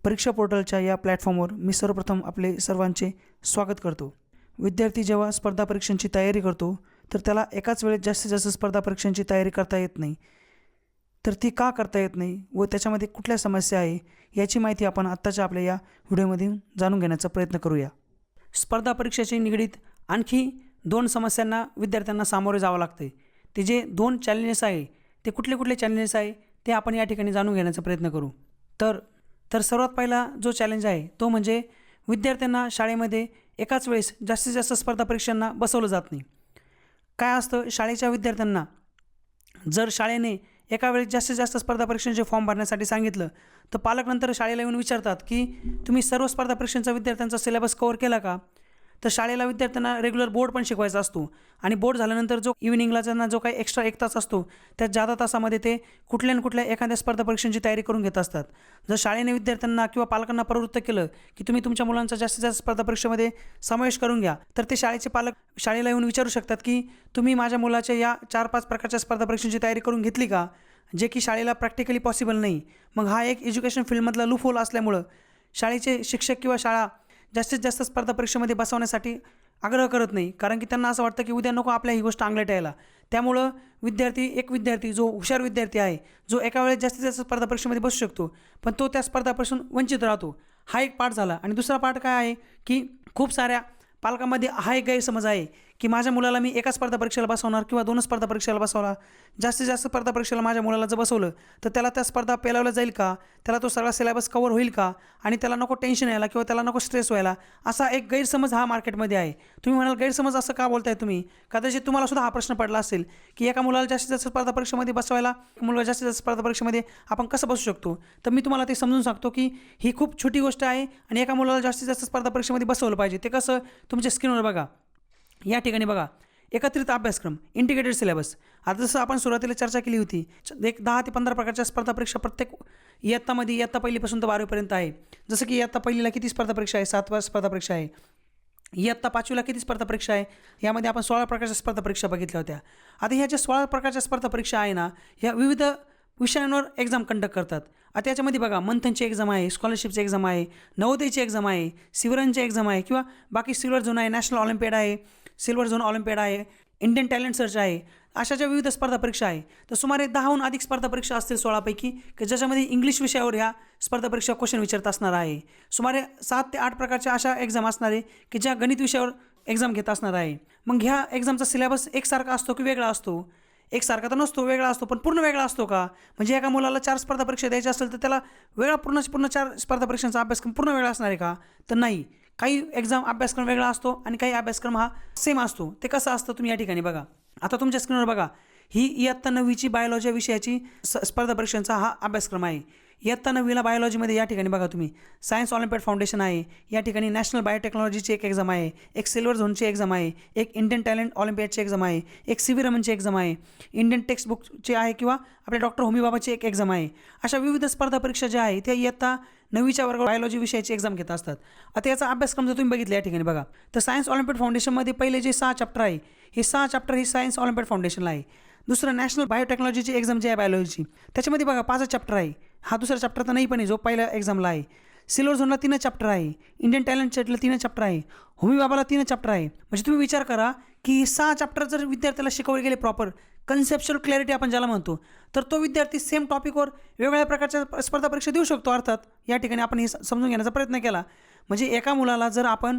परीक्षा पोर्टलच्या या प्लॅटफॉर्मवर मी सर्वप्रथम आपले सर्वांचे स्वागत करतो। विद्यार्थी जेव्हा स्पर्धा परीक्षांची तयारी करतो तर त्याला एकाच वेळेस जास्तीत जास्त स्पर्धा परीक्षांची तयारी करता येत नाही। तर ती का करता येत नाही व त्याच्यामध्ये कुठल्या समस्या आहे याची माहिती आपण आत्ताच्या आपल्या या व्हिडिओमध्ये जाणून घेण्याचा प्रयत्न करूया। स्पर्धा परीक्षेशी निगडीत आणखी 2 समस्यांना विद्यार्थ्यांना सामोरे जावं लागते। ते जे 2 चॅलेंजेस आहे ते कुठले कुठले चॅलेंजेस आहे ते आपण या ठिकाणी जाणून घेण्याचा प्रयत्न करू। तर सर्वात पहिला जो चॅलेंज आहे तो म्हणजे विद्यार्थ्यांना शाळेमध्ये एकाच वेळेस जास्तीत जास्त स्पर्धा परीक्षांना बसवलं जात नाही। काय असतं, शाळेच्या विद्यार्थ्यांना जर शाळेने एका वेळेस जास्तीत जास्त स्पर्धा परीक्षांचे फॉर्म भरण्यासाठी सांगितलं तर पालक नंतर शाळेला येऊन विचारतात की तुम्ही सर्व स्पर्धा परीक्षांचा विद्यार्थ्यांचा सिलेबस कव्हर केला का। तर शाळेला विद्यार्थ्यांना रेग्युलर बोर्ड पण शिकवायचा असतो आणि बोर्ड झाल्यानंतर जो इव्हिनिंगला त्यांना जो काही एक्स्ट्रा 1 तास असतो त्या जादा तासामध्ये ते कुठल्या ना कुठल्या एखाद्या स्पर्धा परीक्षांची तयारी करून घेत असतात। जर शाळेने विद्यार्थ्यांना किंवा पालकांना प्रवृत्त केलं की तुम्ही तुमच्या मुलांचा जास्तीत जास्त स्पर्धा परीक्षेमध्ये समावेश करून घ्या तर ते शाळेचे पालक शाळेला येऊन विचारू शकतात की तुम्ही माझ्या मुलाच्या या 4-5 प्रकारच्या स्पर्धा परीक्षांची तयारी करून घेतली का, जे की शाळेला प्रॅक्टिकली पॉसिबल नाही। मग हा एक एज्युकेशन फील्डमधला लूप होल असल्यामुळं शाळेचे शिक्षक किंवा शाळा जास्तीत जास्त स्पर्धा परीक्षेमध्ये बसवण्यासाठी आग्रह करत नाही, कारण की त्यांना असं वाटतं की उद्या नको आपल्या ही गोष्ट अंगलट यायला। त्यामुळं विद्यार्थी जो हुशार विद्यार्थी आहे, जो एका वेळेस जास्तीत जास्त स्पर्धा परीक्षेमध्ये बसू शकतो पण तो त्या स्पर्धापासून वंचित राहतो, हा एक पार्ट झाला। आणि दुसरा पार्ट काय आहे की खूप साऱ्या पालकांमध्ये हा एक गैरसमज आहे की माझ्या मुलाला मी एका स्पर्धा परीक्षेला बसवणार किंवा 2 स्पर्धा परीक्षेला बसवला, जास्तीत जास्त स्पर्धा परीक्षेला माझ्या मुलाला जर बसवलं तर त्याला त्या स्पर्धा पेलवल्या जाईल का, त्याला तो सगळा सिलेबस कव्हर होईल का आणि त्याला नको टेन्शन यायला किंवा त्याला नको स्ट्रेस व्हायला, असा एक गैरसमज हा मार्केटमध्ये आहे। तुम्ही म्हणाल गैरसमज असं का बोलताय तुम्ही, कदाचित तुम्हाला सुद्धा हा प्रश्न पडला असेल की एका मुलाला जास्तीत जास्त स्पर्धा परीक्षेमध्ये बसवायला मुलगा जास्तीत जास्त स्पर्धा परीक्षेमध्ये आपण कसं बसू शकतो। तर मी तुम्हाला ते समजून सांगतो की ही खूप छोटी गोष्ट आहे आणि एका मुलाला जास्तीत जास्त स्पर्धा परीक्षेमध्ये बसवलं पाहिजे। ते कसं, तुमच्या स्क्रीनवर बघा, या ठिकाणी बघा, एकत्रित अभ्यासक्रम, इंटिग्रेटेड सिलेबस। आता जसं आपण सुरुवातीला चर्चा केली होती, एक 10 ते 15 प्रकारच्या स्पर्धा परीक्षा प्रत्येक इयत्तामध्ये पहिलीपासून तर 12वीपर्यंत आहे। जसं की इयत्ता पहिलीला किती स्पर्धा परीक्षा आहे, 7 स्पर्धा परीक्षा आहे। इयत्ता 5वीला किती स्पर्धा परीक्षा आहे, यामध्ये आपण 16 प्रकारच्या स्पर्धा परीक्षा बघितल्या होत्या। आता ह्या ज्या 16 प्रकारच्या स्पर्धा परीक्षा आहे ना, ह्या विविध विषयांवर एक्झाम कंडक्ट करतात। आता याच्यामध्ये बघा, मंथनची एक्झाम आहे, स्कॉलरशिपची एक्झाम आहे, नवोदयची एक्झाम आहे, सिवरनची एक्झाम आहे किंवा बाकी सिल्वर झोन आहे, नॅशनल ऑलिम्पियाड आहे, सिल्वर झोन ऑलिम्पियाड आहे, इंडियन टॅलेंट सर्च आहे, अशा ज्या विविध स्पर्धा परीक्षा आहे। तर सुमारे 10हून अधिक स्पर्धा परीक्षा असतील 16पैकी, की ज्याच्यामध्ये इंग्लिश विषयावर ह्या स्पर्धा परीक्षा क्वेश्चन विचारत असणार आहे। सुमारे 7 ते 8 प्रकारच्या अशा एक्झाम असणार आहे की ज्या गणित विषयावर एक्झाम घेत असणार आहे। मग ह्या एक्झामचा सिलेबस एकसारखा असतो की वेगळा असतो? एकसारखा तर नसतो, वेगळा असतो, पण पूर्ण वेगळा असतो का? म्हणजे एका मुलाला 4 स्पर्धा परीक्षा द्यायच्या असेल तर त्याला वेगळा पूर्ण 4 स्पर्धा परीक्षांचा अभ्यासक्रम पूर्ण वेगळा असणार आहे का? तर नाही, काही एक्झाम अभ्यासक्रम वेगळा असतो आणि काही अभ्यासक्रम हा सेम असतो। ते कसं असतं तुम्ही या ठिकाणी बघा, आता तुमच्या स्क्रीनवर बघा, ही इयत्ता 9वीची बायोलॉजी विषयाची स्पर्धा परीक्षांचा हा अभ्यासक्रम आहे। इयत्ता 9वीला बायोलॉजीमध्ये या ठिकाणी बघा तुम्ही, सायन्स ऑलिम्पियाड फाउंडेशन आहे, या ठिकाणी नॅशनल बायोटेक्नॉलॉजीची एक एक्झाम आहे, एक सिल्वर झोनची एक्झाम आहे, एक इंडियन टॅलेंट ऑलिम्पियाडची एक्झाम आहे, एक सीव्ही रमनची एक्झाम आहे, इंडियन टेक्स्ट बुकची आहे किंवा आपल्या डॉक्टर होमी बाबाची एक एक्झाम आहे। अशा विविध स्पर्धा परीक्षा ज्या आहे त्या इयत्ता 9वीच्या वर्ग बायोलॉजी विषयाची एक्झाम घेत असतात। आता याचा अभ्यासक्रम जर तुम्ही बघितला या ठिकाणी बघा, तर सायन्स ऑलिम्पियाड फाउंडेशनमध्ये पहिले जे 6 चॅप्टर आहे, हे 6 चॅप्टर ही सायन्स ऑलिम्पियाड फाउंडेशनला आहे। दुसरं नॅशनल बायोटेक्नॉलॉजीची एक्झाम जी आहे बायोलॉजीची, त्याच्यामध्ये बघा 5 चॅप्टर आहे, हा दुसरा चॅप्टर तर नाही पण आहे जो पहिल्या एक्झामला आहे। सिल्वर झोनला 3 चॅप्टर आहे, इंडियन टॅलेंट सेटला 3 चॅप्टर आहे, होमी बाबाला 3 चॅप्टर आहे। म्हणजे तुम्ही विचार करा की 6 चॅप्टर जर विद्यार्थ्याला शिकवले गेले प्रॉपर कन्सेप्च्युअल क्लॅरिटी आपण ज्याला म्हणतो, तर तो विद्यार्थी सेम टॉपिकवर वेगवेगळ्या प्रकारच्या स्पर्धा परीक्षा देऊ शकतो। अर्थात या ठिकाणी आपण हे समजून घेण्याचा प्रयत्न केला, म्हणजे एका मुलाला जर आपण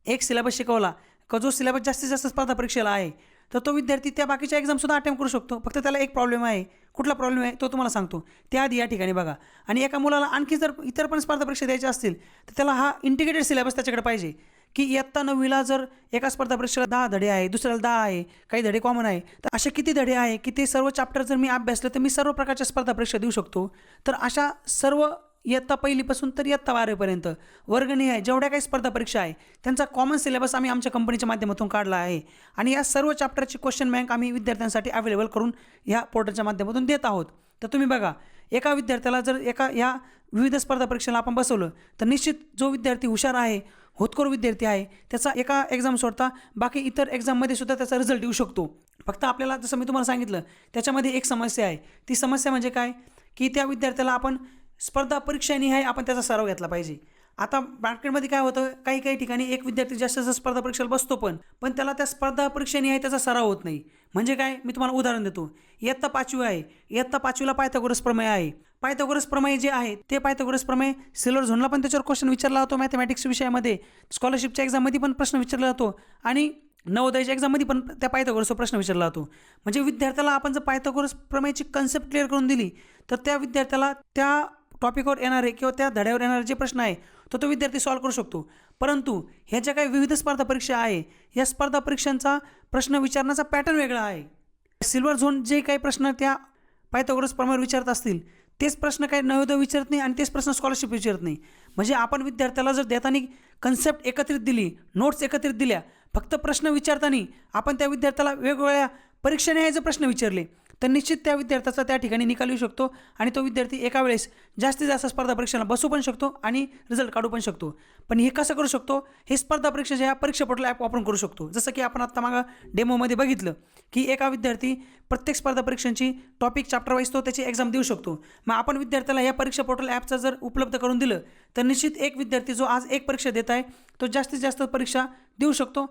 एक सिलेबस शिकवला का जो सिलेबस जास्तीत जास्त स्पर्धा परीक्षेला आहे, तर तो विद्यार्थी त्या बाकीच्या एक्झामसुद्धा अटेम्प्ट करू शकतो। फक्त त्याला एक प्रॉब्लेम आहे, कुठला प्रॉब्लेम आहे तो तुम्हाला सांगतो त्याआधी या ठिकाणी बघा। आणि एका मुलाला आणखी जर इतर पण स्पर्धा परीक्षा द्यायच्या असतील तर त्याला हा इंटिग्रेटेड सिलेबस त्याच्याकडे पाहिजे, की इयत्ता 9वीला जर एका स्पर्धा परीक्षेला 10 धडे आहे, दुसऱ्याला 10 आहे, काही धडे कॉमन आहे, तर असे किती धडे आहे की ते सर्व चॅप्टर जर मी अभ्यासले तर मी सर्व प्रकारच्या स्पर्धा परीक्षा देऊ शकतो। तर अशा सर्व इयत्ता पहिलीपासून तर इयत्ता 12वीपर्यंत वर्गनिहाय जेवढ्या काही स्पर्धा परीक्षा आहे त्यांचा कॉमन सिलेबस आम्ही आमच्या कंपनीच्या माध्यमातून काढला आहे आणि या सर्व चॅप्टरची क्वेश्चन बँक आम्ही विद्यार्थ्यांसाठी अवेलेबल करून या पोर्टलच्या माध्यमातून देत आहोत। तर तुम्ही बघा, एका विद्यार्थ्याला जर या विविध स्पर्धा परीक्षेला आपण बसवलं तर निश्चित जो विद्यार्थी हुशार आहे, होतकरू विद्यार्थी आहे, त्याचा एका एक्झाम सोडता बाकी इतर एक्झाममध्ये सुद्धा त्याचा रिझल्ट येऊ शकतो। फक्त आपल्याला जसं मी तुम्हाला सांगितलं त्याच्यामध्ये एक समस्या आहे, ती समस्या म्हणजे काय की त्या विद्यार्थ्याला आपण स्पर्धा परीक्षानिहाय आपण त्याचा सराव घेतला पाहिजे. आता मार्केटमध्ये काय होतं, काही काही ठिकाणी एक विद्यार्थी जास्त जास्त स्पर्धा परीक्षेला बसतो, पण त्याला त्या स्पर्धा परीक्षानिहाय त्याचा सराव होत नाही. म्हणजे काय, मी तुम्हाला उदाहरण देतो. इयत्ता 5वी आहे, इयत्ता 5वीला पायथागोरस प्रमेय आहे. पायथागोरस प्रमेय जे आहे ते पायथागोरस प्रमेय सिल्वर झोनला पण त्याच्यावर क्वेश्चन विचारला जातो. मॅथमॅटिक्स विषयामध्ये स्कॉलरशिपच्या एक्झाममध्ये पण प्रश्न विचारला जातो आणि नवोदयाच्या एक्झाममध्ये पण त्या पायथागोरसचा प्रश्न विचारला जातो. म्हणजे विद्यार्थ्याला आपण जर पायथागोरस प्रमेयची कन्सेप्ट क्लिअर करून दिली तर त्या विद्यार्थ्याला त्या टॉपिकवर येणारे किंवा त्या धड्यावर येणारे जे प्रश्न आहे तो विद्यार्थी सॉल्व्ह करू शकतो. परंतु ह्या ज्या काही विविध स्पर्धा परीक्षा आहे, या स्पर्धा परीक्षांचा प्रश्न विचारण्याचा पॅटर्न वेगळा आहे. सिल्वर झोन जे काही प्रश्न त्या पायथागोरस प्रमेयावर विचारत असतील तेच प्रश्न काही नवोदय विचारत नाही आणि तेच प्रश्न स्कॉलरशिप विचारत नाही. म्हणजे आपण विद्यार्थ्याला जर देताना कन्सेप्ट एकत्रित दिली, नोट्स एकत्रित दिल्या, फक्त प्रश्न विचारताना आपण त्या विद्यार्थ्याला वेगवेगळ्या परीक्षेने जर प्रश्न विचारले तर निश्चित त्या विद्यार्थ्याचा त्या ठिकाणी निकाल येऊ शकतो आणि तो विद्यार्थी एका वेळेस जास्तीत जास्त स्पर्धा परीक्षेला बसू पण शकतो आणि रिझल्ट काढू पण शकतो. पण हे कसं करू शकतो, हे स्पर्धा परीक्षेच्या परीक्षा पोर्टल ॲप वापरून करू शकतो. जसं की आपण आत्ता मागं डेमोमध्ये बघितलं की एका विद्यार्थी प्रत्येक स्पर्धा परीक्षांची टॉपिक चॅप्टर वाईज तो त्याची एक्झाम देऊ शकतो. मग आपण विद्यार्थ्याला या परीक्षा पोर्टल ॲपचा जर उपलब्ध करून दिलं तर निश्चित एक विद्यार्थी जो आज एक परीक्षा देत आहे तो जास्तीत जास्त परीक्षा देऊ शकतो